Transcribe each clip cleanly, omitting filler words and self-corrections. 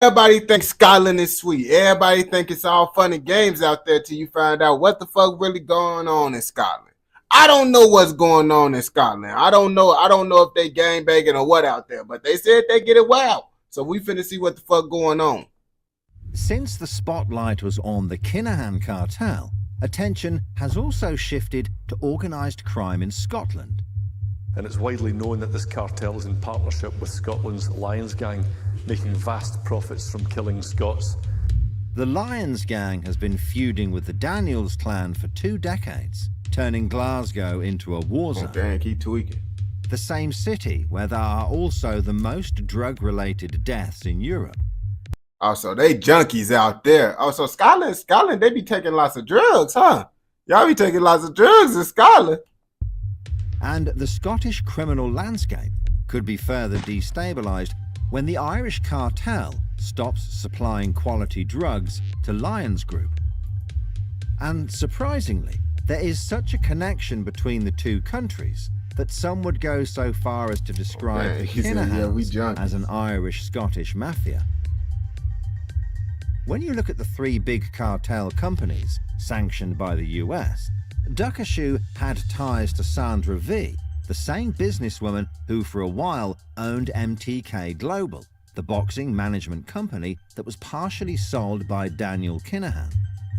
Everybody thinks Scotland is sweet. Everybody think it's all fun and games out there till you find out what the fuck really going on in Scotland. I don't know what's going on in Scotland. I don't know if they gang banging or what out there, but they said they get it wild. So we finna see what the fuck going on. Since the spotlight was on the Kinahan cartel, attention has also shifted to organised crime in Scotland. And it's widely known that this cartel is in partnership with Scotland's Lions Gang, making vast profits from killing Scots. The Lions Gang has been feuding with the Daniels clan for 2 decades, turning Glasgow into a war zone. Dang, keep tweaking. The same city where there are also the most drug-related deaths in Europe. Also, they junkies out there. Also, Scotland, they be taking lots of drugs, huh? Y'all be taking lots of drugs in Scotland. And the Scottish criminal landscape could be further destabilised when the Irish cartel stops supplying quality drugs to Lions Group. And surprisingly, there is such a connection between the two countries that some would go so far as to describe the Kinahans as an Irish-Scottish mafia. When you look at the 3 big cartel companies sanctioned by the US, Duckershoe had ties to Sandra V, the same businesswoman who for a while owned MTK Global, the boxing management company that was partially sold by Daniel Kinahan.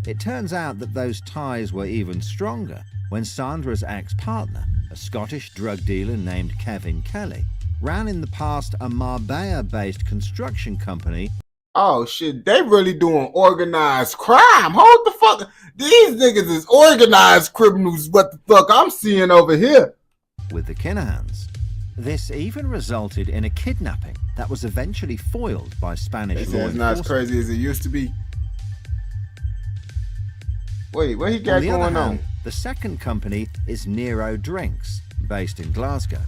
It turns out that those ties were even stronger when Sandra's ex-partner, a Scottish drug dealer named Kevin Kelly, ran in the past a Marbella-based construction company. Oh shit, they really doing organized crime. Hold the fuck. These niggas is organized criminals. What the fuck I'm seeing over here. With the Kinahans. This even resulted in a kidnapping that was eventually foiled by Spanish law enforcement. It's not as crazy as it used to be. Wait, what he got going on? The second company is Nero Drinks, based in Glasgow.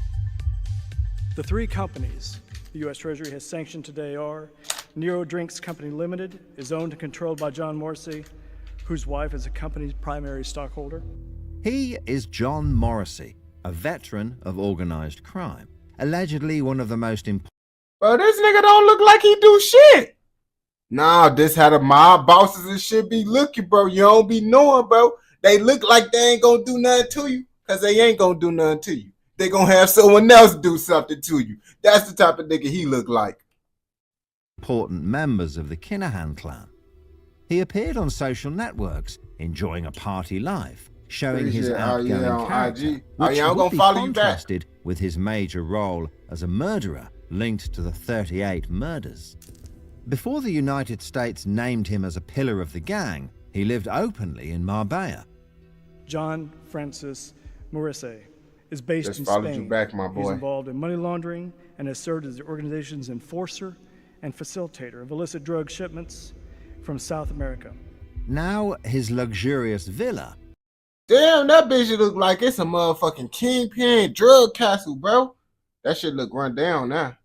The 3 companies the U.S. Treasury has sanctioned today are Nero Drinks Company Limited, is owned and controlled by John Morrissey, whose wife is the company's primary stockholder. He is John Morrissey, a veteran of organized crime, allegedly one of the most important. Bro, this nigga don't look like he do shit. Nah, this how the mob bosses and shit be looking, bro. You don't be knowing, bro. They look like they ain't gonna do nothing to you, because they ain't gonna do nothing to you. They gonna have someone else do something to you. That's the type of nigga he look like. Important members of the Kinahan clan. He appeared on social networks, enjoying a party life, showing his outgoing character, which would be contrasted with his major role as a murderer linked to the 38 murders. Before the United States named him as a pillar of the gang, he lived openly in Marbella. John Francis Morrissey is based in Spain. You back, my boy. He's involved in money laundering and has served as the organization's enforcer and facilitator of illicit drug shipments from South America. Now his luxurious villa. Damn, that bitch look like it's a motherfucking kingpin drug castle, bro. That shit look run down now.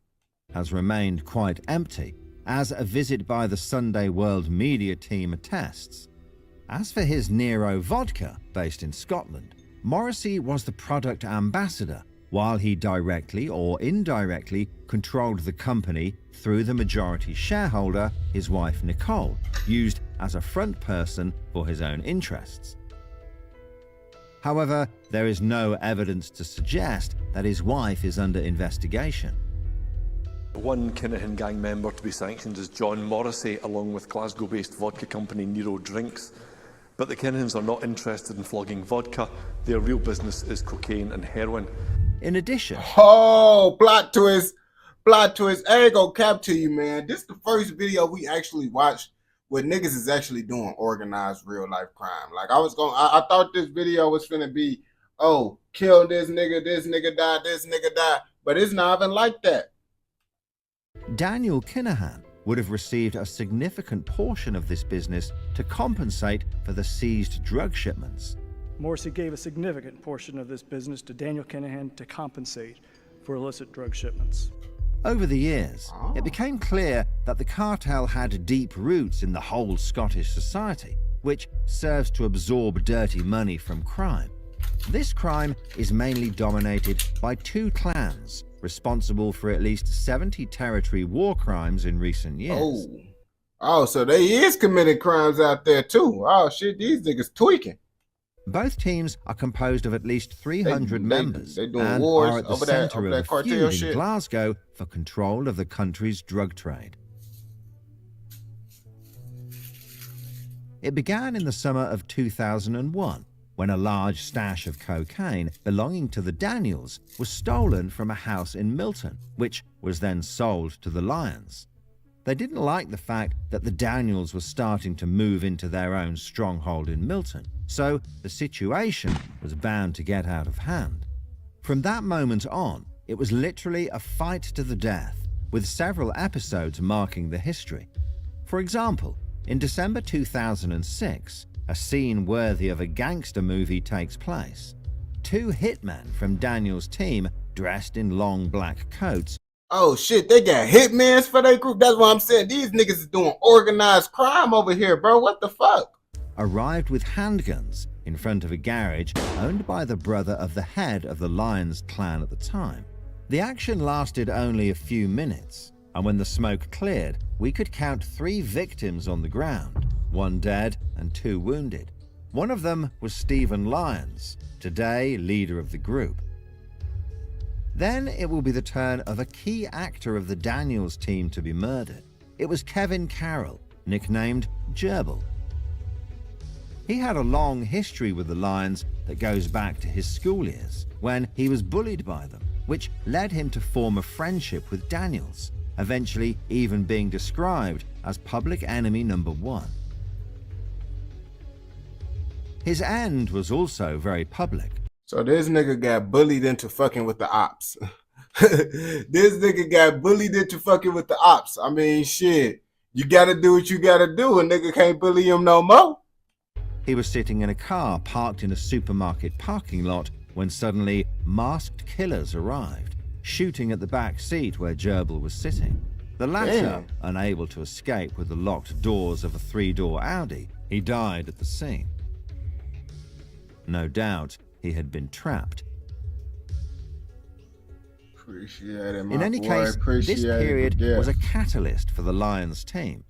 Has remained quite empty, as a visit by the Sunday World media team attests. As for his Nero vodka, based in Scotland, Morrissey was the product ambassador, while he directly or indirectly controlled the company through the majority shareholder, his wife Nicole, used as a front person for his own interests. However, there is no evidence to suggest that his wife is under investigation. One Kinahan gang member to be sanctioned is John Morrissey, along with Glasgow-based vodka company Nero Drinks. But the Kinahans are not interested in flogging vodka. Their real business is cocaine and heroin. In addition... Oh, plot twist. Plot twist. I ain't gonna cap to you, man. This is the first video we actually watched where niggas is actually doing organized real life crime. Like I thought this video was finna be, oh, kill this nigga died. But it's not even like that. Daniel Kinahan would have received a significant portion of this business to compensate for the seized drug shipments. Morrissey gave a significant portion of this business to Daniel Kinahan to compensate for illicit drug shipments. Over the years, it became clear that the cartel had deep roots in the whole Scottish society, which serves to absorb dirty money from crime. This crime is mainly dominated by 2 clans, responsible for at least 70 territory war crimes in recent years. Oh, so they is committing crimes out there too. Oh shit, these niggas tweaking. Both teams are composed of at least 300 members they doing and wars are at the over center that of a cartel feud shit. in Glasgow for control of the country's drug trade. It began in the summer of 2001, when a large stash of cocaine belonging to the Daniels was stolen from a house in Milton, which was then sold to the Lions. They didn't like the fact that the Daniels were starting to move into their own stronghold in Milton, so the situation was bound to get out of hand. From that moment on, it was literally a fight to the death, with several episodes marking the history. For example, in December 2006, a scene worthy of a gangster movie takes place. Two hitmen from Daniel's team, dressed in long black coats. Oh shit, they got hitmans for their group. That's what I'm saying. These niggas is doing organized crime over here, bro. What the fuck? Arrived with handguns in front of a garage owned by the brother of the head of the Lions clan at the time. The action lasted only a few minutes, and when the smoke cleared, we could count 3 victims on the ground, 1 dead and 2 wounded. One of them was Stephen Lyons, today leader of the group. Then it will be the turn of a key actor of the Daniels team to be murdered. It was Kevin Carroll, nicknamed Gerbil. He had a long history with the Lions that goes back to his school years, when he was bullied by them, which led him to form a friendship with Daniels, eventually even being described as public enemy number 1. His end was also very public. So this nigga got bullied into fucking with the ops. This nigga got bullied into fucking with the ops. I mean, shit. You gotta do what you gotta do. A nigga can't bully him no more. He was sitting in a car parked in a supermarket parking lot when suddenly masked killers arrived, shooting at the back seat where Gerbil was sitting. The latter, unable to escape with the locked doors of a 3-door Audi, he died at the scene. No doubt, he had been trapped. In any case, this period was a catalyst for the Lions team.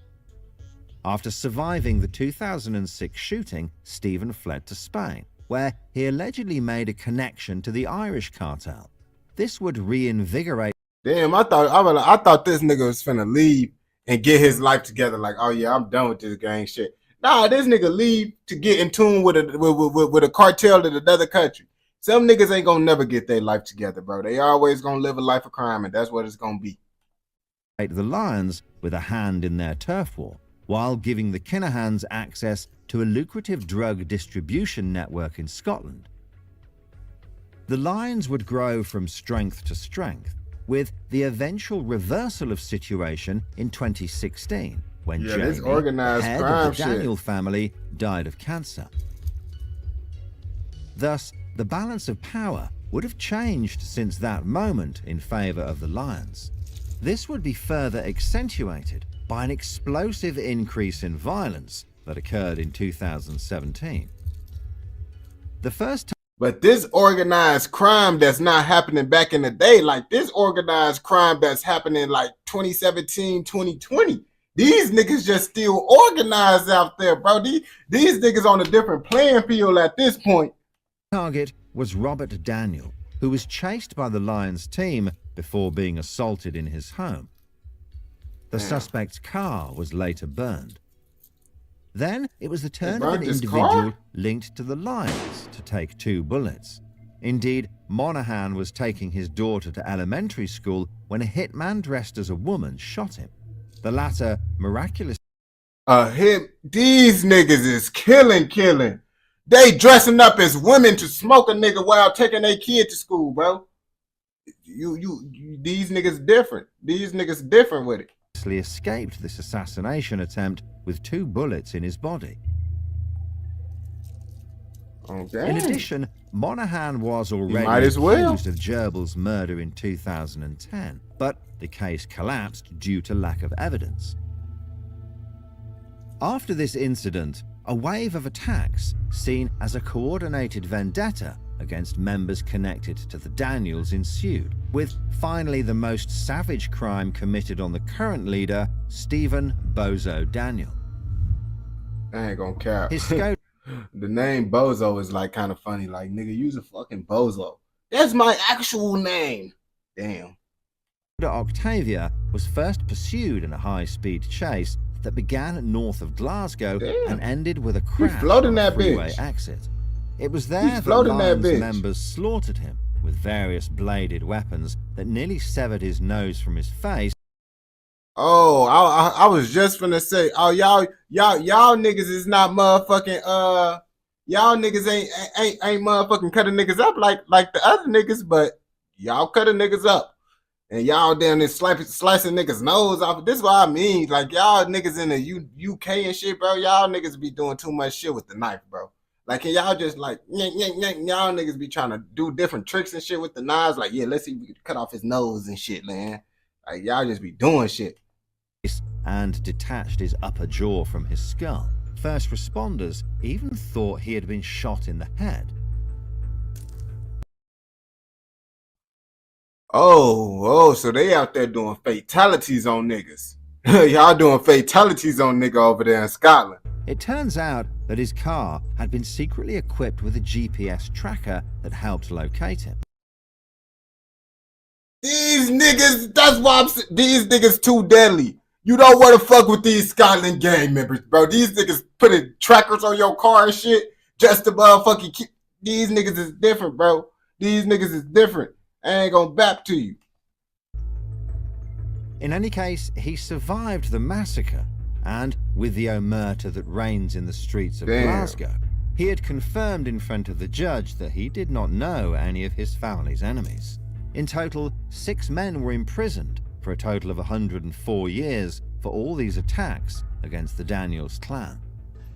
After surviving the 2006 shooting, Stephen fled to Spain, where he allegedly made a connection to the Irish cartel. This would reinvigorate. Damn, I thought this nigga was finna leave and get his life together. Like, oh yeah, I'm done with this gang shit. Nah, this nigga leave to get in tune with a cartel in another country. Some niggas ain't gonna never get their life together, bro. They always gonna live a life of crime, and that's what it's gonna be. The Lions with a hand in their turf war, while giving the Kinahans access to a lucrative drug distribution network in Scotland. The Lions would grow from strength to strength, with the eventual reversal of situation in 2016, when Jamie, organized head crime of the Daniel family, died of cancer. Thus, the balance of power would have changed since that moment in favor of the Lions. This would be further accentuated by an explosive increase in violence that occurred in 2017. The first time. But this organized crime that's not happening back in the day, like this organized crime that's happening like 2017, 2020, these niggas just still organized out there, bro. These niggas on a different playing field at this point. Target was Robert Daniel, who was chased by the Lions team before being assaulted in his home. The suspect's car was later burned. Then it was the turn of an individual linked to the Lions to take 2 bullets. Indeed, Monaghan was taking his daughter to elementary school when a hitman dressed as a woman shot him. The latter miraculously. These niggas is killing. They dressing up as women to smoke a nigga while taking their kid to school, bro. These niggas different. These niggas different with it. Escaped this assassination attempt with 2 bullets in his body. Okay. In addition, Monaghan was already accused of Gerbil's murder in 2010, but the case collapsed due to lack of evidence. After this incident, a wave of attacks, seen as a coordinated vendetta against members connected to the Daniels, ensued, with finally the most savage crime committed on the current leader, Stephen Bozo Daniel. I ain't gonna cap. His scope. The name Bozo is like kind of funny. Like, nigga, use a fucking Bozo. That's my actual name. Damn. Octavia was first pursued in a high-speed chase that began north of Glasgow and ended with a crash on a freeway exit. It was there that Lions members slaughtered him with various bladed weapons that nearly severed his nose from his face. Oh, I was just finna say, oh, y'all niggas is not motherfucking y'all niggas ain't motherfucking cutting niggas up like the other niggas, but y'all cutting niggas up. And y'all down there slicing niggas' nose off. This is what I mean. Like, y'all niggas in the UK and shit, bro. Y'all niggas be doing too much shit with the knife, bro. Like, can y'all just like, y'all niggas be trying to do different tricks and shit with the knives. Like, yeah, let's see if we can cut off his nose and shit, man. Like, y'all just be doing shit. And detached his upper jaw from his skull. First responders even thought he had been shot in the head. Oh, so they out there doing fatalities on niggas. Y'all doing fatalities on nigga over there in Scotland. It turns out that his car had been secretly equipped with a GPS tracker that helped locate him. These niggas, that's why these niggas too deadly. You don't want to fuck with these Scotland gang members, bro. These niggas putting trackers on your car and shit just to motherfucking keep. These niggas is different, bro. These niggas is different. I ain't gonna back to you. In any case, he survived the massacre, and with the omerta that reigns in the streets of Glasgow, he had confirmed in front of the judge that he did not know any of his family's enemies. In total, 6 men were imprisoned for a total of 104 years for all these attacks against the Daniels clan.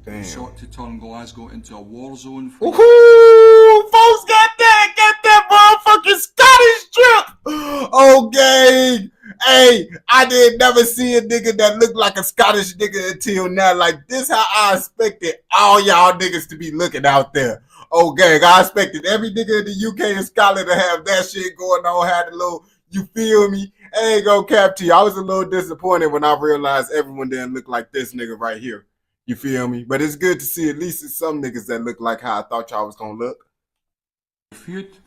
Damn. Sought to turn Glasgow into a war zone. Woohoo! Folks get that motherfucking Scottish trip. Okay. Hey, I did never see a nigga that looked like a Scottish nigga until now. Like, this how I expected all y'all niggas to be looking out there. Okay, I expected every nigga in the UK and Scotland to have that shit going on, had a little, you feel me? I ain't gonna cap to you. I was a little disappointed when I realized everyone didn't look like this nigga right here. You feel me? But it's good to see at least some niggas that look like how I thought y'all was gonna look. Feud.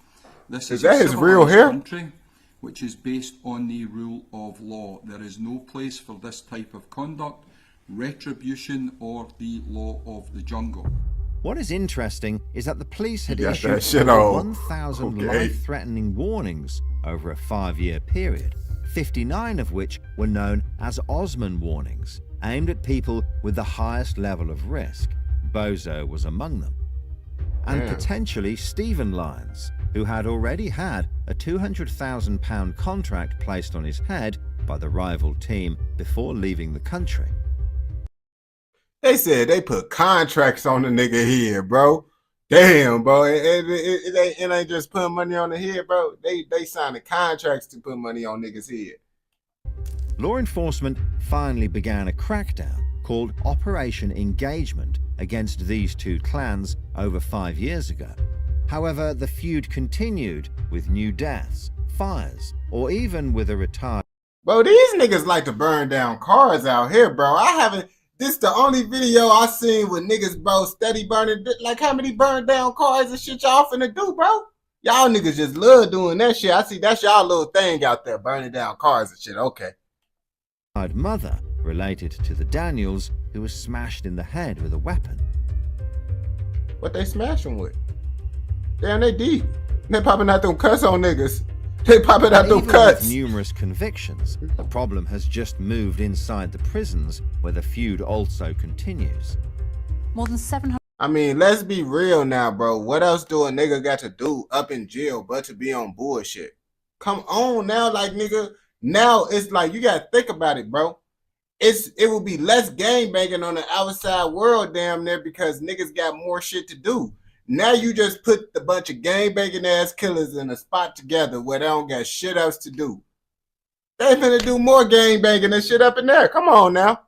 This is that his real hair? Country, which is based on the rule of law. There is no place for this type of conduct, retribution, or the law of the jungle. What is interesting is that the police had That issued shit over on. 1,000 Okay. life-threatening warnings over a 5-year period, 59 of which were known as Osman warnings, aimed at people with the highest level of risk. Bozo was among them. And potentially Stephen Lyons, who had already had a £200,000 contract placed on his head by the rival team before leaving the country. They said they put contracts on the nigga head, bro. Damn, bro. It ain't just putting money on the head, bro. They signing contracts to put money on niggas' head. Law enforcement finally began a crackdown called Operation Engagement against these two clans over 5 years ago. However, the feud continued with new deaths, fires, or even with a retired. Bro, these niggas like to burn down cars out here, bro. This the only video I seen with niggas, bro, steady burning. Like, how many burn down cars and shit y'all finna do, bro? Y'all niggas just love doing that shit. I see that's y'all little thing out there, burning down cars and shit. Okay. Mother related to the Daniels, who was smashed in the head with a weapon. What they smashing with? Damn, they deep. They popping out them cuts on niggas. They popping out them Even cuts. with numerous convictions, the problem has just moved inside the prisons, where the feud also continues. More than 700. I mean, let's be real now, bro. What else do a nigga got to do up in jail but to be on bullshit? Come on now, like, nigga. Now it's like you gotta think about it, bro. It will be less gangbanging on the outside world, damn near, because niggas got more shit to do. Now you just put the bunch of gangbanging ass killers in a spot together where they don't got shit else to do. They finna do more gangbanging and shit up in there. Come on now.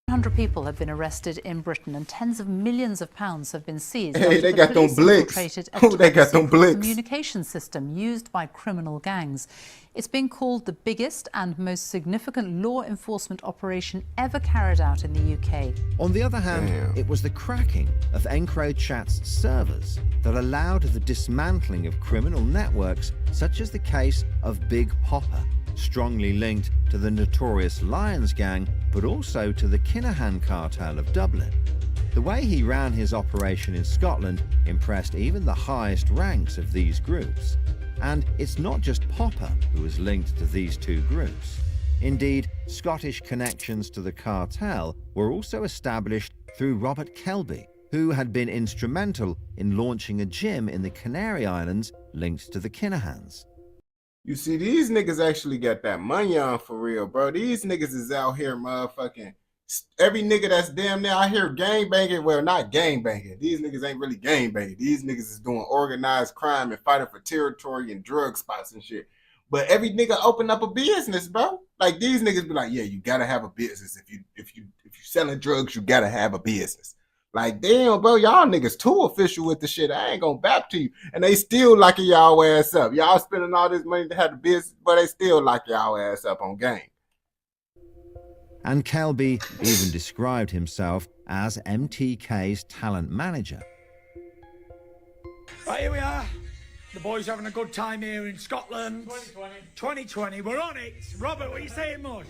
100 people have been arrested in Britain and tens of millions of pounds have been seized. Hey, after they the got them police blicks. infiltrated a Ooh, they got them top-secret blicks. communication system used by criminal gangs. It's been called the biggest and most significant law enforcement operation ever carried out in the UK. On the other hand, it was the cracking of EncroChat's servers that allowed the dismantling of criminal networks, such as the case of Big Popper, strongly linked to the notorious Lions Gang, but also to the Kinahan cartel of Dublin. The way he ran his operation in Scotland impressed even the highest ranks of these groups. And it's not just Popper who was linked to these two groups. Indeed, Scottish connections to the cartel were also established through Robert Kelby, who had been instrumental in launching a gym in the Canary Islands linked to the Kinahans. You see, these niggas actually got that money on for real, bro. These niggas is out here motherfucking. Every nigga that's damn near out here gang banging, well, not gang banging. These niggas ain't really gang banging. These niggas is doing organized crime and fighting for territory and drug spots and shit. But every nigga open up a business, bro. Like these niggas be like, yeah, you gotta have a business. If you selling drugs, you gotta have a business. Like, damn, bro, y'all niggas too official with the shit. I ain't gonna bap to you. And they still locking y'all ass up. Y'all spending all this money to have the business, but they still lock y'all ass up on game. And Kelby even described himself as MTK's talent manager. Right, here we are. The boys having a good time here in Scotland. 2020, we're on it. Robert, what are you saying, Mush?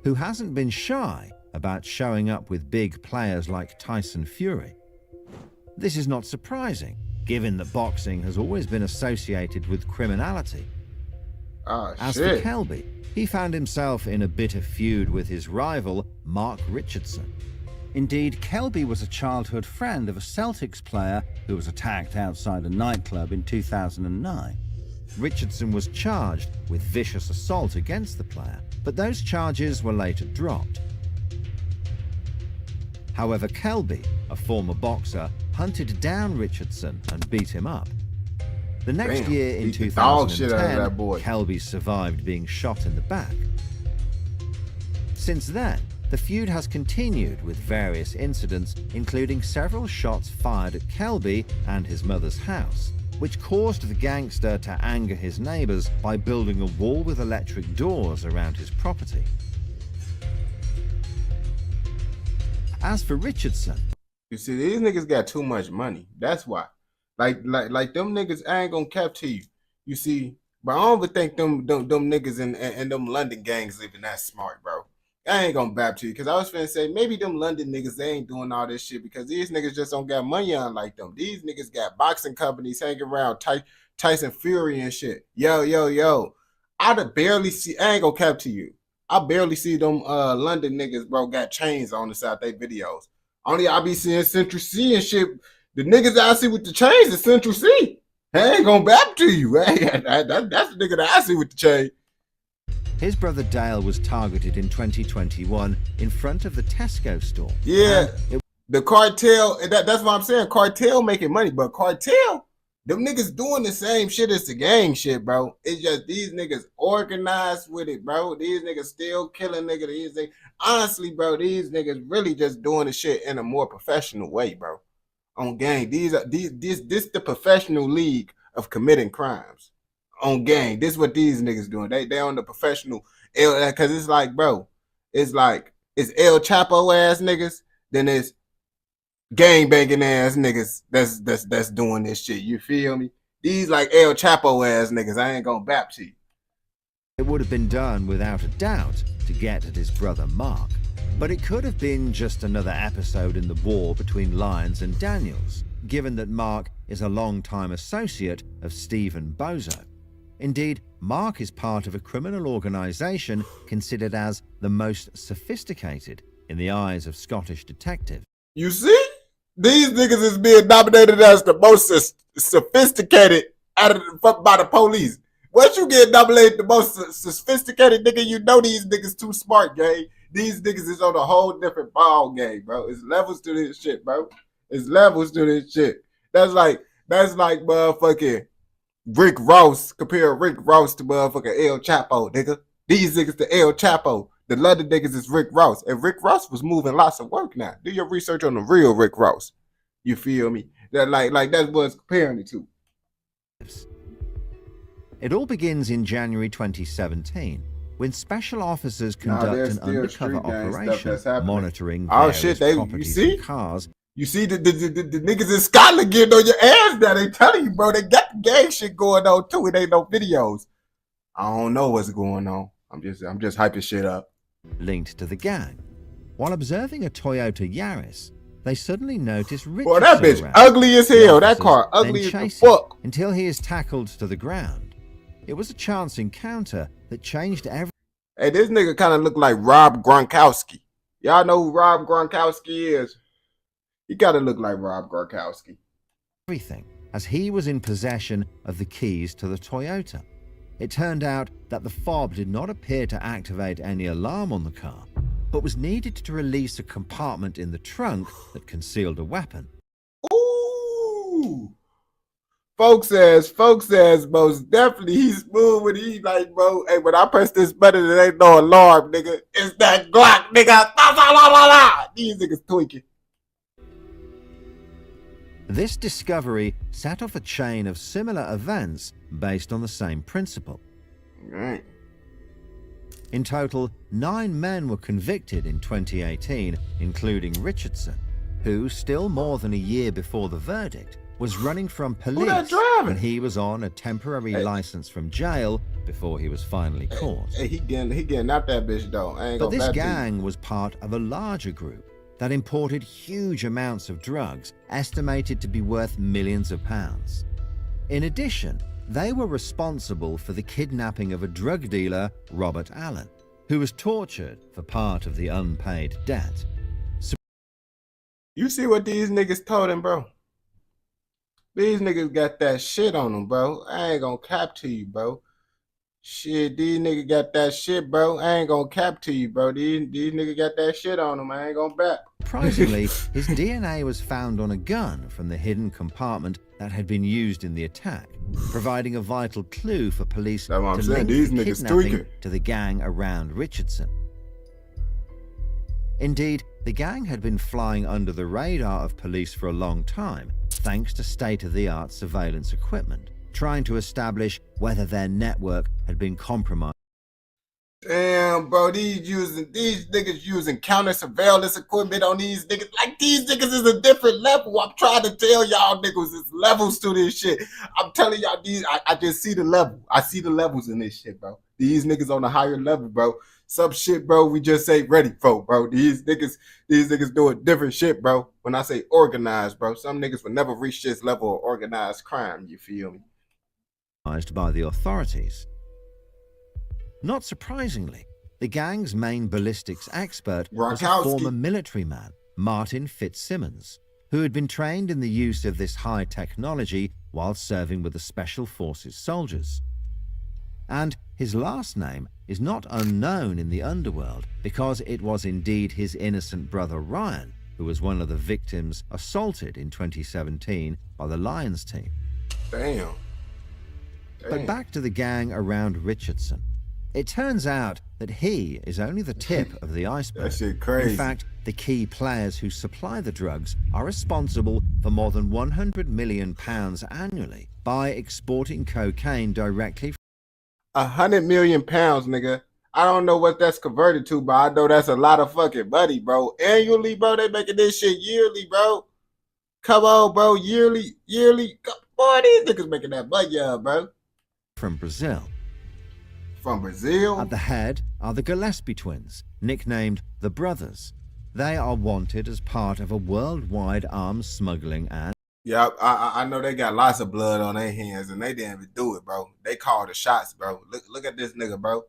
Who hasn't been shy about showing up with big players like Tyson Fury. This is not surprising, given that boxing has always been associated with criminality. As for Kelby, he found himself in a bitter feud with his rival, Mark Richardson. Indeed, Kelby was a childhood friend of a Celtics player who was attacked outside a nightclub in 2009. Richardson was charged with vicious assault against the player, but those charges were later dropped. However, Kelby, a former boxer, hunted down Richardson and beat him up. The next year, in 2010, Kelby survived being shot in the back. Since then, the feud has continued with various incidents, including several shots fired at Kelby and his mother's house, which caused the gangster to anger his neighbors by building a wall with electric doors around his property. As for Richardson, you see, these niggas got too much money. That's why. Like them niggas, I ain't gonna cap to you. You see, but I don't even think them niggas and them London gangs living that smart, bro. I ain't gonna bap to you because I was finna say maybe them London niggas, they ain't doing all this shit because these niggas just don't got money on like them. These niggas got boxing companies hanging around Tyson Fury and shit. Yo. I barely see, I ain't gonna cap to you. I barely see them London niggas, bro, got chains on the side of their videos. Only I be seeing Central C and shit. The niggas I see with the chains is Central C. I ain't gonna bap to you. Hey, that's the nigga that I see with the chain. His brother Dale was targeted in 2021 in front of the Tesco store. Yeah, the cartel, that's what I'm saying. Cartel making money, but cartel, them niggas doing the same shit as the gang shit, bro. It's just these niggas organized with it, bro. These niggas still killing niggas. Honestly, bro, these niggas really just doing the shit in a more professional way, bro. On gang, this the professional league of committing crimes. On gang, this is what these niggas doing. They on the professional, because it's like, bro, it's like it's El Chapo ass niggas, then it's gang banging ass niggas that's doing this shit. You feel me? These like El Chapo ass niggas. I ain't gonna bap to you. It would have been done without a doubt to get at his brother Mark, but it could have been just another episode in the war between Lyons and Daniels, given that Mark is a long-time associate of Stephen Bozo. Indeed, Mark is part of a criminal organization considered as the most sophisticated in the eyes of Scottish detectives. You see? These niggas is being nominated as the most sophisticated by the police. Once you get nominated the most sophisticated nigga, you know these niggas too smart, gang. These niggas is on a whole different ball game, bro. It's levels to this shit, bro. It's levels to this shit. That's like motherfucking Rick Ross. Compare Rick Ross to motherfucking El Chapo, nigga. These niggas to El Chapo. The leather niggas is Rick Ross. And Rick Ross was moving lots of work now. Do your research on the real Rick Ross. You feel me? That like that's what it's comparing it to. It all begins in January 2017 when special officers conduct an undercover operation monitoring various properties and cars. You see the niggas in Scotland getting on your ass now. They telling you, bro, they got the gang shit going on too. It ain't no videos. I don't know what's going on. I'm just hyping shit up. Linked to the gang. While observing a Toyota Yaris, they suddenly notice Richardson. Boy, that bitch around. ugly as hell. That car ugly as the fuck. Until he is tackled to the ground. It was a chance encounter that changed everything. Hey, this nigga kind of look like Rob Gronkowski. Y'all know who Rob Gronkowski is? He gotta look like Rob Gronkowski. Everything, as he was in possession of the keys to the Toyota. It turned out that the fob did not appear to activate any alarm on the car, but was needed to release a compartment in the trunk that concealed a weapon. Ooh! Folks says most definitely he's smooth when he like, bro, hey, when I press this button, it ain't no alarm, nigga. It's that Glock, nigga. La, la, la, la, la. These niggas tweaking. This discovery set off a chain of similar events based on the same principle. Right. In total, 9 men were convicted in 2018, including Richardson, who, still more than a year before the verdict, was running from police when he was on a temporary license from jail before he was finally caught. Hey, he getting out that bitch though. But this gang was part of a larger group that imported huge amounts of drugs estimated to be worth millions of pounds. In addition, they were responsible for the kidnapping of a drug dealer, Robert Allen, who was tortured for part of the unpaid debt. You see what these niggas told him, bro? These niggas got that shit on them, bro. I ain't gonna cap to you, bro. Shit, these niggas got that shit, bro. I ain't gonna cap to you, bro. These niggas got that shit on them. I ain't gonna bet. Surprisingly, his DNA was found on a gun from the hidden compartment that had been used in the attack, providing a vital clue for police to link the kidnapping to the gang around Richardson. Indeed, the gang had been flying under the radar of police for a long time, thanks to state-of-the-art surveillance equipment, trying to establish whether their network had been compromised. Damn, bro, these niggas using counter surveillance equipment on these niggas. Like, these niggas is a different level. I'm trying to tell y'all niggas, there's levels to this shit. I'm telling y'all, I just see the level. I see the levels in this shit, bro. These niggas on a higher level, bro. Some shit, bro, we just ain't ready for, bro. These niggas doing different shit, bro. When I say organized, bro, some niggas will never reach this level of organized crime, you feel me? By the authorities. Not surprisingly, the gang's main ballistics expert was a former military man, Martin Fitzsimmons, who had been trained in the use of this high technology while serving with the Special Forces soldiers. And his last name is not unknown in the underworld because it was indeed his innocent brother Ryan, who was one of the victims assaulted in 2017 by the Lions team. Damn. But back to the gang around Richardson. It turns out that he is only the tip of the iceberg. That shit crazy. In fact, the key players who supply the drugs are responsible for more than £100 million annually by exporting cocaine directly. 100 million pounds, nigga. I don't know what that's converted to, but I know that's a lot of fucking money, bro. Annually, bro, they making this shit yearly, bro. Come on, bro, yearly. Boy, these niggas making that money, bro. From Brazil. From Brazil? At the head are the Gillespie twins, nicknamed the Brothers. They are wanted as part of a worldwide arms smuggling and... Yeah, I know they got lots of blood on their hands, and they didn't even do it, bro. They called the shots, bro. Look at this nigga, bro.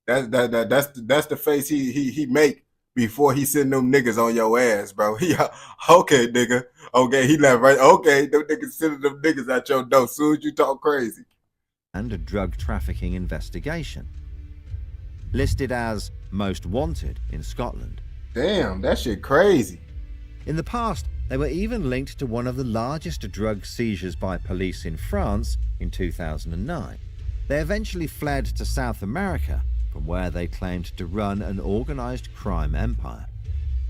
That's the face he make before he send them niggas on your ass, bro. Okay, nigga. Okay, he left right. Okay, them niggas sending them niggas at your door soon as you talk crazy. And a drug trafficking investigation. Listed as most wanted in Scotland. Damn, that shit crazy. In the past, they were even linked to one of the largest drug seizures by police in France in 2009. They eventually fled to South America from where they claimed to run an organized crime empire.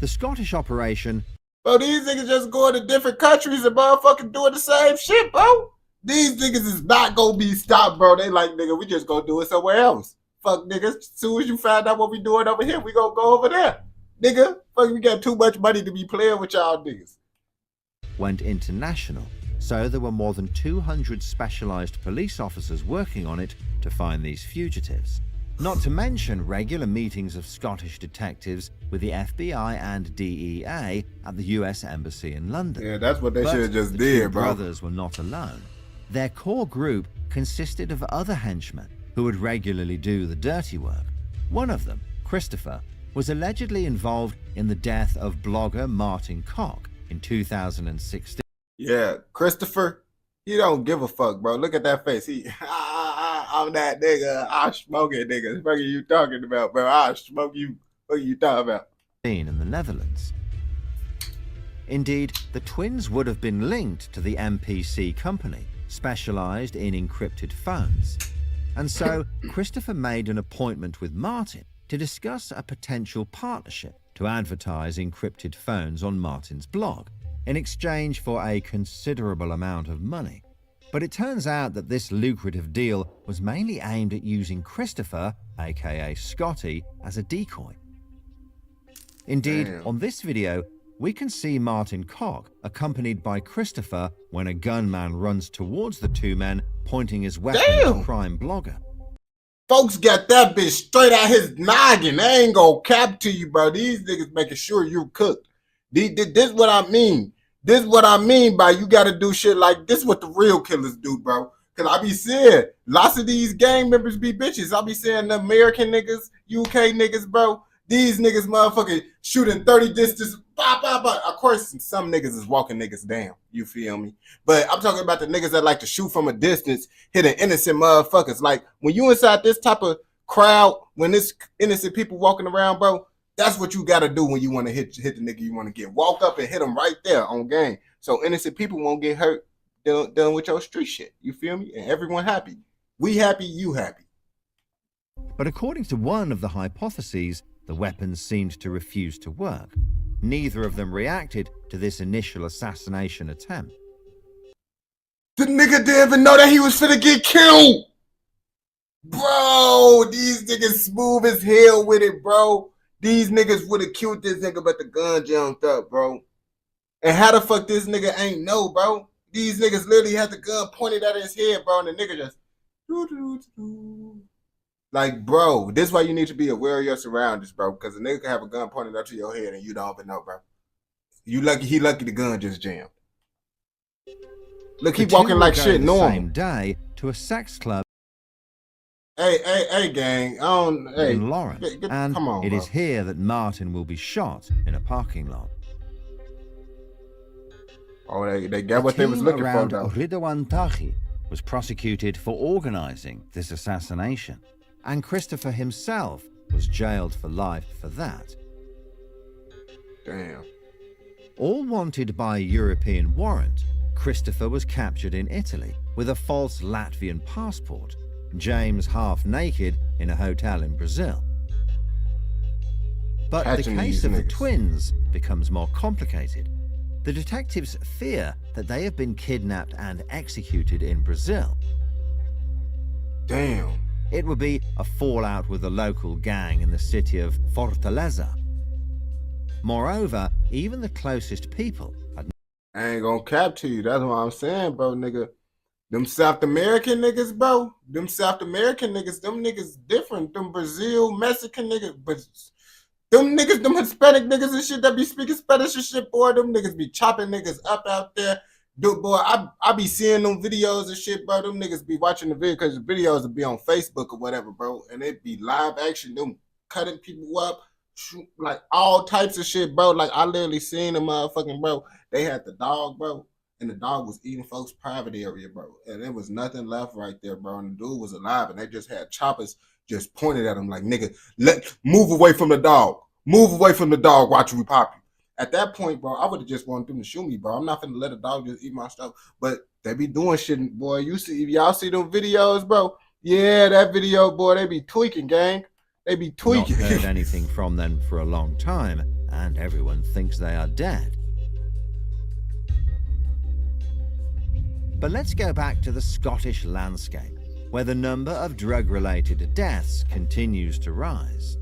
The Scottish operation. Bro, these niggas just going to different countries and motherfucking doing the same shit, bro. These niggas is not gonna be stopped, bro. They like, nigga, we just gonna do it somewhere else. Fuck, niggas. As soon as you find out what we doing over here, we gonna go over there. Nigga, fuck, we got too much money to be playing with y'all niggas. Went international, so there were more than 200 specialized police officers working on it to find these fugitives. Not to mention regular meetings of Scottish detectives with the FBI and DEA at the US Embassy in London. Yeah, that's what they should have just the did, two bro. brothers were not alone. Their core group consisted of other henchmen who would regularly do the dirty work. One of them, Christopher, was allegedly involved in the death of blogger Martin Koch in 2016. Yeah, Christopher, he don't give a fuck, bro. Look at that face. I'm that nigga. I'll smoke it, nigga. What are you talking about, bro? I'll smoke you. What are you talking about? In the Netherlands. Indeed, the twins would have been linked to the MPC company, specialized in encrypted phones. And so, Christopher made an appointment with Martin to discuss a potential partnership to advertise encrypted phones on Martin's blog, in exchange for a considerable amount of money. But it turns out that this lucrative deal was mainly aimed at using Christopher, aka Scotty, as a decoy. Indeed, on this video, we can see Martin Koch accompanied by Christopher when a gunman runs towards the two men, pointing his weapon at the crime blogger. Folks got that bitch straight out his noggin. They ain't gonna cap to you, bro. These niggas making sure you cooked. This what I mean. This is what I mean by you gotta do shit like this. What the real killers do, bro. Cause I be seeing lots of these gang members be bitches. I be seeing the American niggas, UK niggas, bro. These niggas motherfucking shooting 30 distance. Bah, bah, bah. Of course, some niggas is walking niggas down. You feel me? But I'm talking about the niggas that like to shoot from a distance, hitting innocent motherfuckers. Like when you inside this type of crowd, when there's innocent people walking around, bro, that's what you gotta do when you want to hit the nigga you want to get. Walk up and hit him right there on game. So innocent people won't get hurt done with your street shit. You feel me? And everyone happy. We happy, you happy. But according to one of the hypotheses, the weapons seemed to refuse to work. Neither of them reacted to this initial assassination attempt. The nigga didn't even know that he was finna get killed. Bro, these niggas smooth as hell with it, bro. These niggas would have killed this nigga, but the gun jumped up, bro. And how the fuck this nigga ain't know, bro? These niggas literally had the gun pointed at his head, bro, and the nigga just like, bro, this is why you need to be aware of your surroundings, bro, because a nigga can have a gun pointed up to your head and you don't even know, bro. You lucky, he lucky the gun just jammed. Look, he walking like shit normal. Same day to a sex club. Hey, gang. In Lawrence. And come on, it bro. is here that Martin will be shot in a parking lot. Oh, they got what they was looking for, though. Ridwan Taghi was prosecuted for organizing this assassination, and Christopher himself was jailed for life for that. Damn. All wanted by a European warrant, Christopher was captured in Italy with a false Latvian passport, James half naked in a hotel in Brazil. But Catching the case of the niggas. twins becomes more complicated. The detectives fear that they have been kidnapped and executed in Brazil. Damn. It would be a fallout with the local gang in the city of Fortaleza. Moreover, even the closest people had I ain't gonna cap to you. That's what I'm saying, bro, nigga. Them South American niggas, bro. Them South American niggas, them niggas different. Them Brazil, Mexican niggas, but them niggas, them Hispanic niggas and shit that be speaking Spanish and shit, boy, them niggas be chopping niggas up out there. Dude, boy, I be seeing them videos and shit, bro. Them niggas be watching the video because the videos will be on Facebook or whatever, bro. And it be live action, them cutting people up, shoot, like all types of shit, bro. Like I literally seen them motherfucking, bro. They had the dog, bro. And the dog was eating folks' private area, bro. And there was nothing left right there, bro. And the dude was alive. And they just had choppers just pointed at him like, nigga, move away from the dog. Move away from the dog, watch we pop you. At that point, bro, I would have just wanted them to shoot me, bro. I'm not finna let a dog just eat my stuff. But they be doing shit, boy. You see, if y'all see them videos, bro. Yeah, that video, boy, they be tweaking, gang. They be Not tweaking. heard anything from them for a long time, and everyone thinks they are dead. But let's go back to the Scottish landscape, where the number of drug-related deaths continues to rise.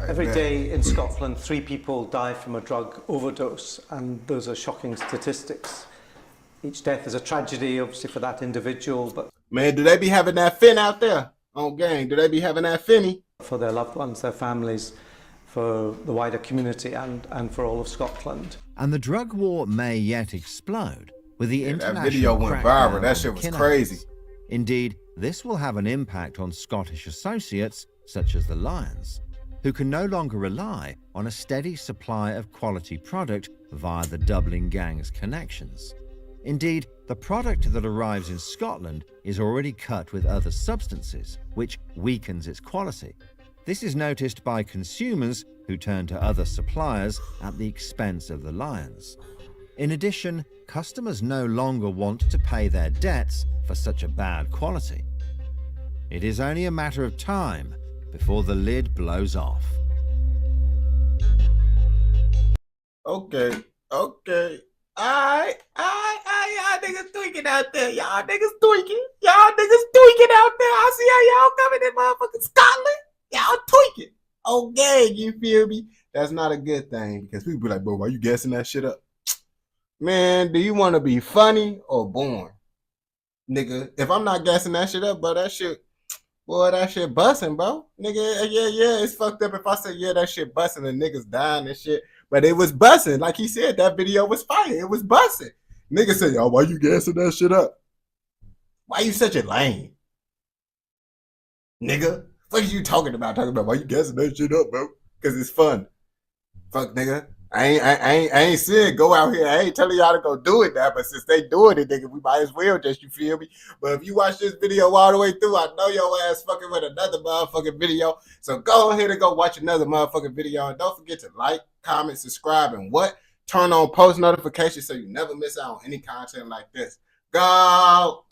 Every day in Scotland, 3 people die from a drug overdose, and those are shocking statistics. Each death is a tragedy, obviously, for that individual, but Man, do they be having that fin out there on gang? Do they be having that finny? for their loved ones, their families, for the wider community, and for all of Scotland. And the drug war may yet explode with the international that video went crackdown viral. That on shit was kidnappers. crazy. Indeed, this will have an impact on Scottish associates such as the Lions, who can no longer rely on a steady supply of quality product via the Dublin gang's connections. Indeed, the product that arrives in Scotland is already cut with other substances, which weakens its quality. This is noticed by consumers who turn to other suppliers at the expense of the Lions. In addition, customers no longer want to pay their debts for such a bad quality. It is only a matter of time before the lid blows off. Okay. Y'all niggas tweaking out there. Y'all niggas tweaking out there. I see how y'all coming in motherfucking Scotland. Y'all tweaking. Okay, you feel me? That's not a good thing because people be like, bro, why you gassing that shit up? Man, do you want to be funny or boring? Nigga, if I'm not gassing that shit up, bro, that shit busting, bro. Nigga, yeah, it's fucked up if I say, yeah, that shit busting and niggas dying and shit. But it was busting. Like he said, that video was fire. It was busting. Niggas say, yo, why you gassing that shit up? Why you such a lame? Nigga, what are you talking about? Why you gassing that shit up, bro? Because it's fun. Fuck, nigga. I ain't saying go out here. I ain't telling y'all to go do it now, but since they doing it, nigga, we might as well just, you feel me? But if you watch this video all the way through, I know your ass fucking with another motherfucking video. So go ahead and go watch another motherfucking video. And don't forget to like, comment, subscribe, and turn on post notifications so you never miss out on any content like this. Go!